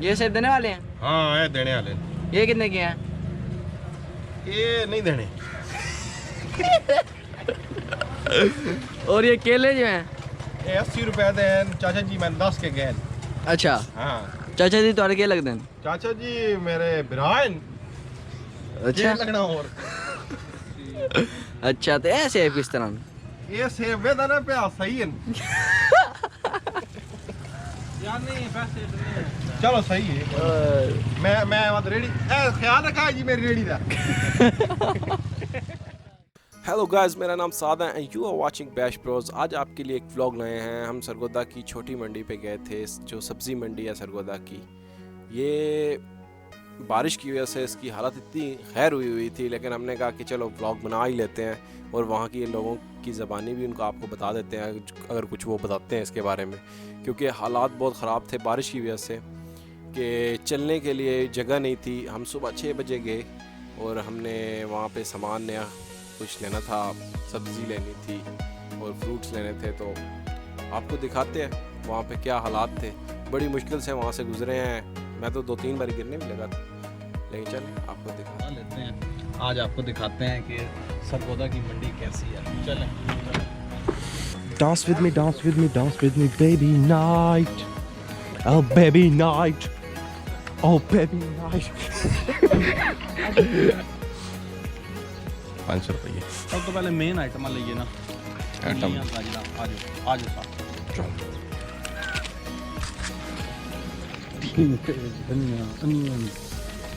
ये सेब देने वाले हैं? हाँ ये देने वाले। ये कितने के हैं? ये नहीं देने। और ये केले जो हैं? ये 80 रुपए दे चाचा जी, मैंने 10 के गए। अच्छा हाँ चाचा जी तुम्हारे क्या लगते हैं? चाचा जी मेरे बिरान। अच्छा लगना और अच्छा तो ऐसे सेब किस तरह? ये सेब वे ना पे सही है यार, नहीं पैसे चलो सही है। मैं मत रेडी ख्याल रखा जी मेरी रेडी का। हेलो गाइस, मेरा नाम सादा है and you are watching Bash Bros. आज आपके लिए एक व्लॉग लाए हैं। हम सरगोदा की छोटी मंडी पे गए थे, जो सब्ज़ी मंडी है सरगोदा की। ये बारिश की वजह से इसकी हालत इतनी खैर हुई थी, लेकिन हमने कहा कि चलो व्लॉग बना ही लेते हैं और वहाँ की लोगों की ज़बानी भी उनको आपको बता देते हैं, अगर कुछ वो बताते हैं इसके बारे में। क्योंकि हालात बहुत ख़राब थे बारिश की वजह से कि चलने के लिए जगह नहीं थी। हम सुबह 6 बजे गए और हमने वहाँ पे सामान नया कुछ लेना था, सब्ज़ी लेनी थी और फ्रूट्स लेने थे। तो आपको दिखाते हैं वहाँ पे क्या हालात थे। बड़ी मुश्किल से वहाँ से गुजरे हैं। मैं तो 2-3 बार गिरने भी लगा था, लेकिन चल आपको दिखा लेते हैं। आज आपको दिखाते हैं कि सरगोदा की मंडी कैसी है। चलें। Dance with me, dance with me, dance with me, baby night. Oh baby night. Oh baby night. 500 रुपये। सब तो पहले मेन आइटम लीजिए ना। आइटम आज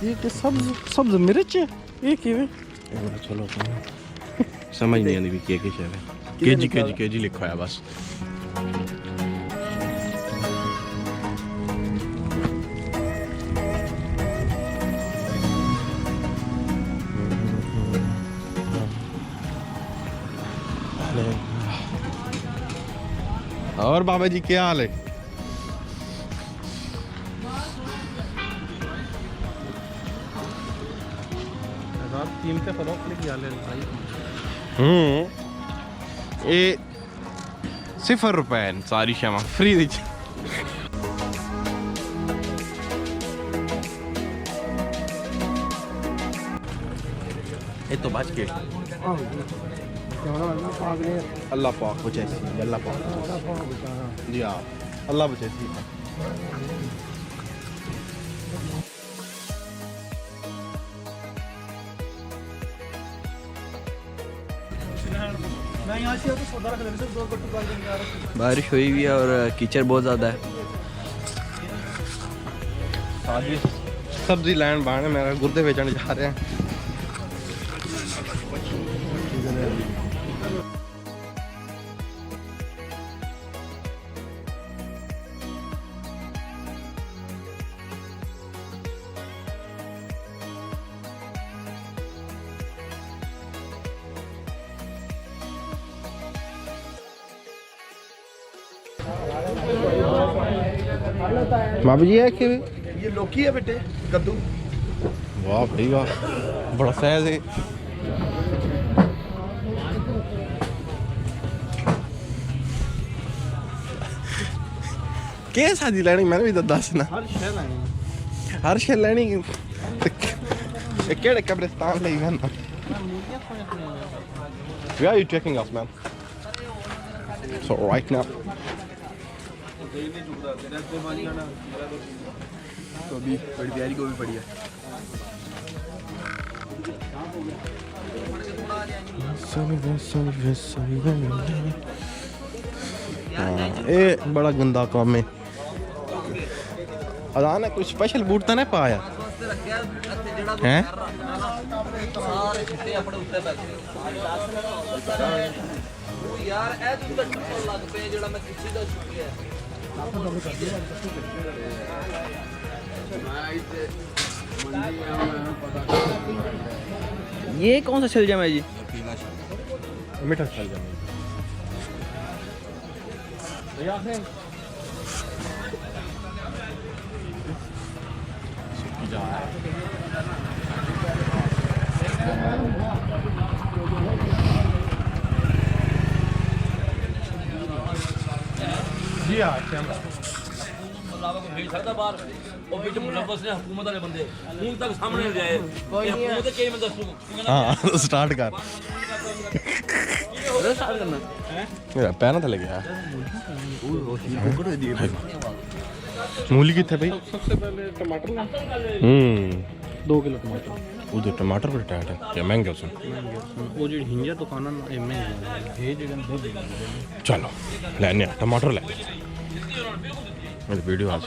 ये कि सब्ज मिर्च है ये की वे चलो समझ नहीं आती भी क्या है। केजी लिखा है बस। और बाबा जी क्या हाल है? कीमतें फरोख्त लिखी हाल है। ये 0 रुपए सारी शमा फ्री दी। ये तो बच के अल्लाह पाक बचे, अल्लाह पाक जी हाँ अल्लाह बचे। बारिश हुई हुई है और कीचड़ बहुत ज़्यादा है। सब्जी लैंड बाण मेरा गुर्दे बेचने जा रहे हैं। बाबू जी है कि ये लौकी है बेटे, कद्दू। वाह भाई वाह, बड़ा सहज है। क्या शादी लेनी मैंने भी तो दस ना। हर शे लेनी केड़े कब्रिस्तान ले गए ना। Where are you taking us, man? So right now. तो अभी बड़ी प्यारी गोभी पड़ी है। ये बड़ा गंदा काम है। अदा ने कुछ स्पेशल बूट तो नहीं पाया हैं? यार ए तू तो लग पे जेड़ा मैं किसी दा छुट्टी है। ये कौन सा शलजम है जी? मीठा शलजम। जी हाँ को मिल सकता बाहर। ਉਹ ਵਿੱਚ ਮੁਲਵਸ ਨੇ ਹਕੂਮਤ ਵਾਲੇ ਬੰਦੇ ਹੁਣ ਤੱਕ ਸਾਹਮਣੇ ਨਹੀਂ ਆਏ ਕੋਈ ਹਕੂਮਤ ਕੇ ਮੈਂ ਦੱਸੂ ਹਾਂ ਸਟਾਰਟ ਕਰ ਸਟਾਰਟ ਕਰਨਾ ਮੇਰਾ ਪੈਰ ਨਾ ਥੱਲੇ ਗਿਆ मूली कितने भाई सबसे पहले टमाटर ला 2 किलो टमाटर उधर टमाटर पर टाइट है क्या महंगे उसमें वो जो हिंजा दुकाना ना में ये जो चलो लेने आ टमाटर ले मेरी वीडियो आ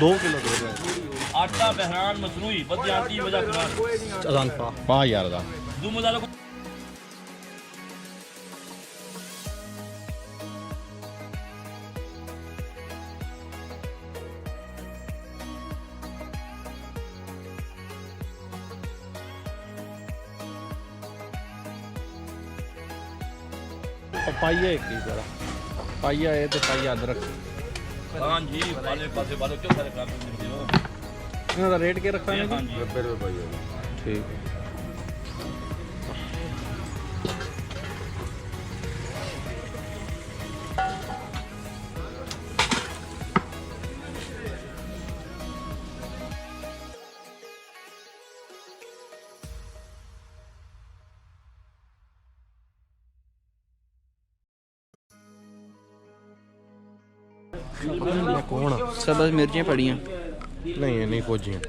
2 किलो दे दो आटा बहरान मसनूई बदयाती वजह करार अजान पा यार दा दो मजाला पाइया एक ही जरा पाइया है तो पाइया अदरक हां जी वाले पासे वाले क्यों सारे खराब मिलते हो इनका रेट क्या रखा है हां जी 90 रुपए पाइया ठीक है कौन सब बस मिर्चियाँ पड़ी हैं नहीं है नहीं फौजी हैं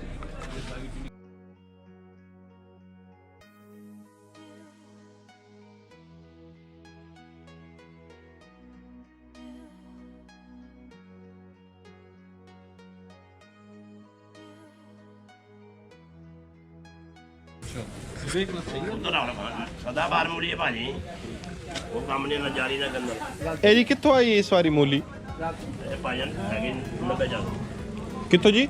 ਸਦਾਬਾਰ ਮੂਲੀ ਹੈ ਭਾਜੀ ਉਹ ਕੰਮ ਨੇ ਨਾ ਜਾਰੀ ਨਾ ਕਰਨਾ ਇਹ ਜੀ ਕਿੱਥੋਂ ਆਈ ਇਸ ਵਾਰੀ ਮੂਲੀ ਇਹ ਭਾਜਨ ਹੈਗੇ 90 ਚੱਕ ਕਿੱਥੋਂ ਜੀ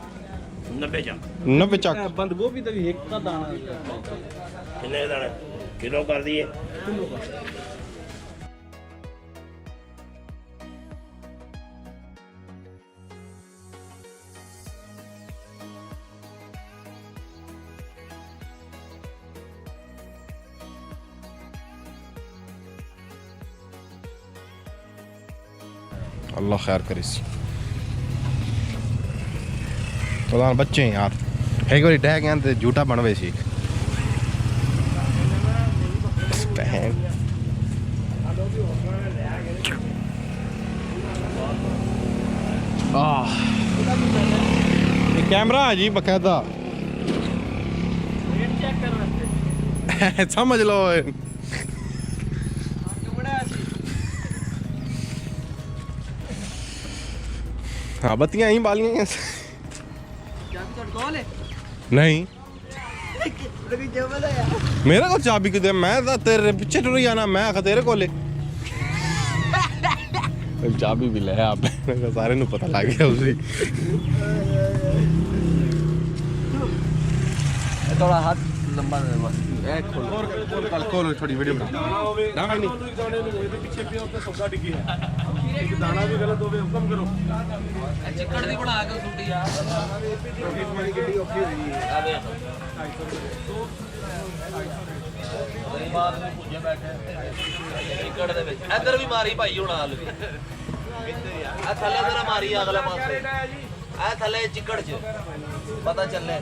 90 ਚੱਕ 90 ਚੱਕ बंद गोभी तो एक का दाना ਕਿੰਨੇ ਕੁ ਦਾਣੇ ਕਿਲੋ ਕਰ ਦਈਏ अल्लाह खैर करे सी तो बच्चे हैं यार एक बारी डह गया तो झूठा बनवे सी बहन कैमरा है जी बकायदा समझ लो हाँ बत्तियां यहीं बालियां हैं नहीं मेरा को चाबी किते मैं तो तेरे पीछे टुर जाना मैं आखा तेरे कोले चाबी भी ले आप सारे नु पता लग गया उसी थोड़ा हाथ लंबा बस खोल थोड़ी वीडियो बना ना भाई नहीं चिकड़ दी बना के सुटी यार ਗਰੀਬਾਂ ਨੂੰ ਪੁੱਜੇ ਬੈਠੇ ਚਿਕੜ ਦੇ ਵਿੱਚ ਇੱਧਰ ਵੀ ਮਾਰੀ ਭਾਈ ਹੁਣ ਹਾਲ ਵੀ ਆ ਥੱਲੇ ਜਰਾ ਮਾਰੀ ਅਗਲੇ ਪਾਸੇ ਆ ਥੱਲੇ ਚਿਕੜ 'ਚ ਪਤਾ ਚੱਲੇ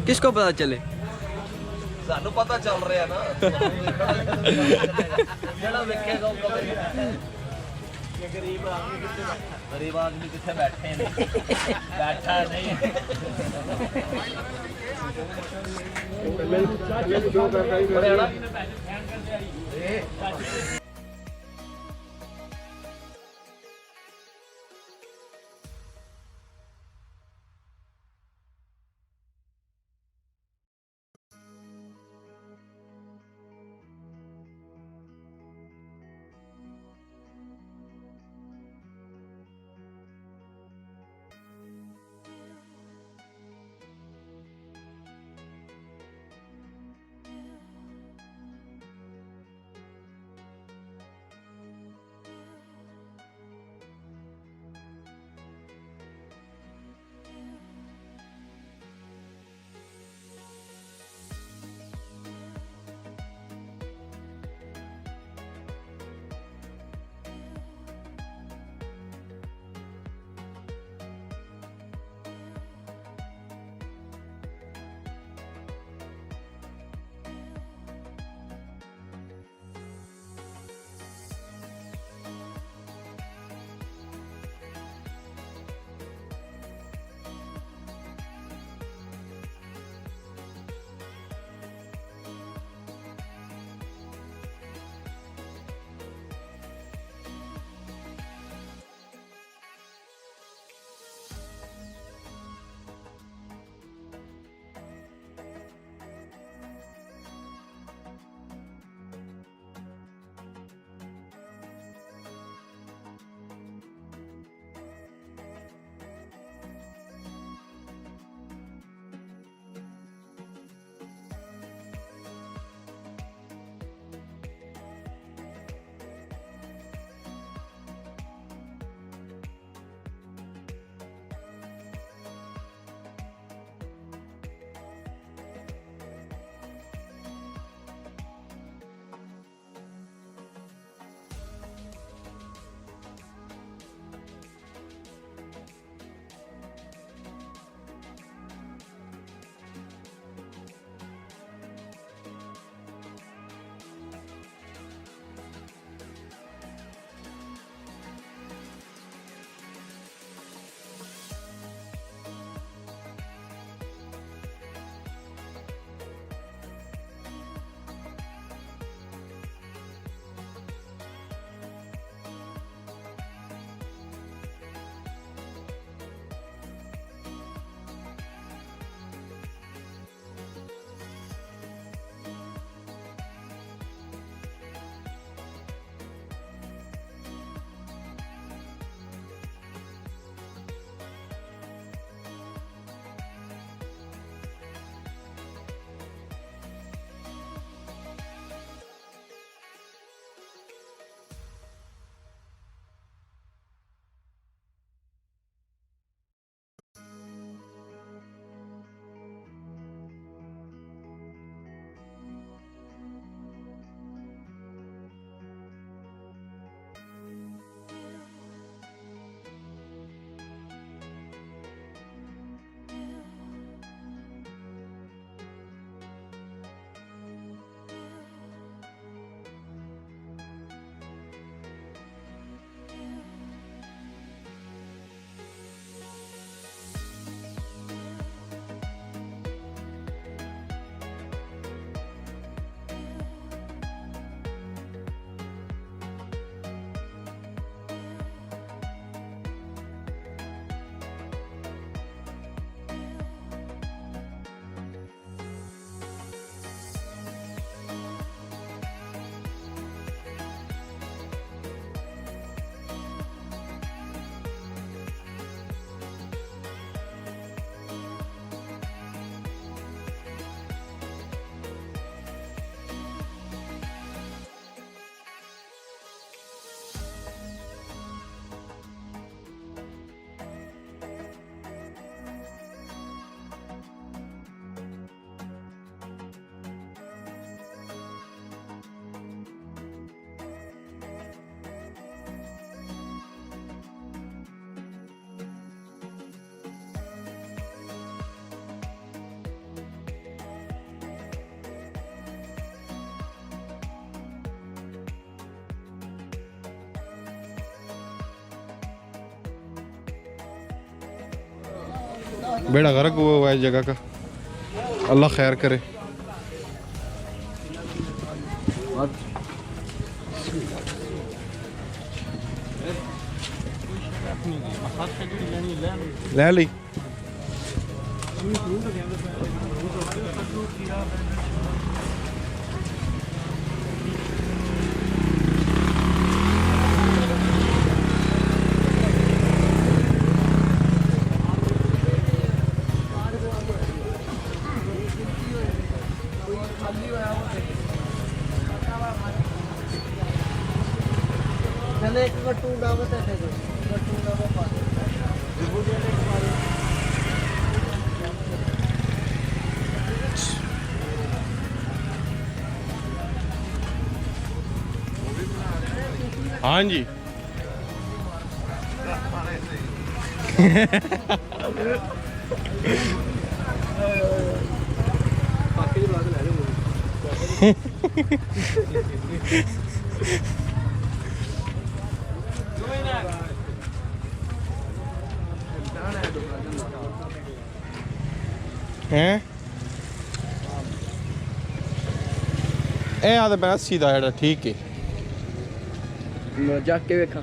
किसको पता चले ਸਾਨੂੰ ਪਤਾ ਚੱਲ ਰਿਹਾ ਨਾ ਜਿਹੜਾ ਵੇਖੇਗਾ ਉਹ ਕਹੇਗਾ ਕਿ ਗਰੀਬ ਆਦਮੀ ਕਿੱਥੇ ਬੈਠੇ ਨੇ ਬੈਠਾ ਨਹੀਂ बेड़ा गर्क हुआ है इस जगह का, अल्लाह खैर करे। ले ली हाँ जी। हैं ए आदे मैं सीधा है ठीक है जाके देखा।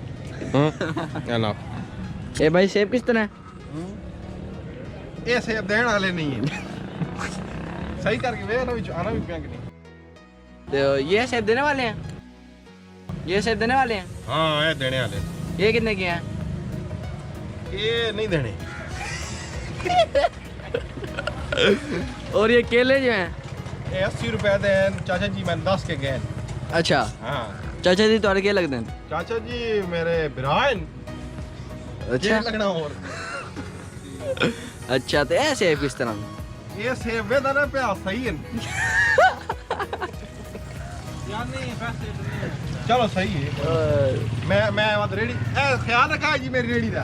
ना ए भाई सेब किस तरह है? ये सेब देने वाले नहीं है। सही करके वे ना आना भी बैंक नहीं। तो ये सेब देने वाले हैं? ये सेब देने वाले हैं? हाँ ये देने वाले। ये कितने के हैं? ये नहीं देने। और ये केले जो हैं? ये 80 रुपए दें चाचा जी, मैंने 10 के गए। अच्छा हाँ चाचा जी तुम्हारे क्या लगते हैं? चाचा जी मेरे बिरान। अच्छा लगना और अच्छा तो ये सेब किस तरह? ये सेब वे दाना पे सही है। चलो सही है। मैं रेडी ख्याल रखा जी मेरी रेडी का।